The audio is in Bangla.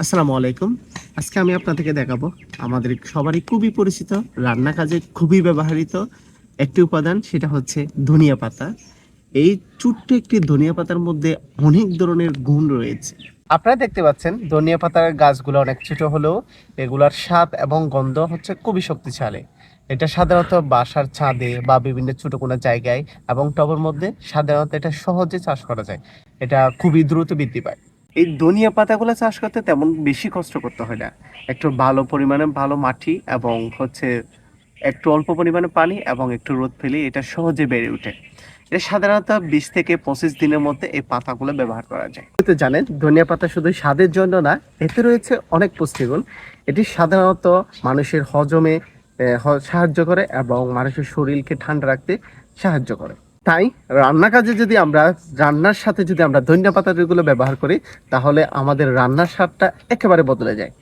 আসসালামু আলাইকুম। আজকে আমি আপনাদেরকে দেখাবো আমাদের সবারই খুবই পরিচিত, রান্না কাজে খুবই ব্যবহৃত একটি উপাদান, সেটা হচ্ছে ধনিয়া পাতা। এই ছোট্ট একটি ধনিয়া পাতার মধ্যে অনেক ধরনের গুণ রয়েছে। আপনারা দেখতে পাচ্ছেন ধনিয়া পাতার গাছগুলো অনেক ছোট হলেও এগুলার স্বাদ এবং গন্ধ হচ্ছে খুবই শক্তিশালী। এটা সাধারণত বাসার ছাদে বা বিভিন্ন ছোট কোনো জায়গায় এবং টবের মধ্যে সাধারণত এটা সহজে চাষ করা যায়। এটা খুবই দ্রুত বৃদ্ধি পায়। এই ধনিয়া পাতাগুলো চাষ করতে তেমন বেশি কষ্ট করতে হয় না। একটু ভালো পরিমাণে ভালো মাটি এবং হচ্ছে একটু অল্প পরিমাণে পানি এবং একটু রোদ পেলে এটা সহজে বেড়ে ওঠে। এটা সাধারণত 20 থেকে 25 দিনের মধ্যে এই পাতাগুলো ব্যবহার করা যায়। আপনি তো জানেন ধনিয়া পাতা শুধু স্বাদের জন্য না, এতে রয়েছে অনেক পুষ্টিগুণ। এটি সাধারণত মানুষের হজমে সাহায্য করে এবং মানুষের শরীরকে ঠান্ডা রাখতে সাহায্য করে। তাই রান্না কাজে যদি আমরা রান্নার সাথে যদি আমরা ধনিয়া পাতা যেগুলো ব্যবহার করি, তাহলে আমাদের রান্নার স্বাদটা একেবারে বদলে যায়।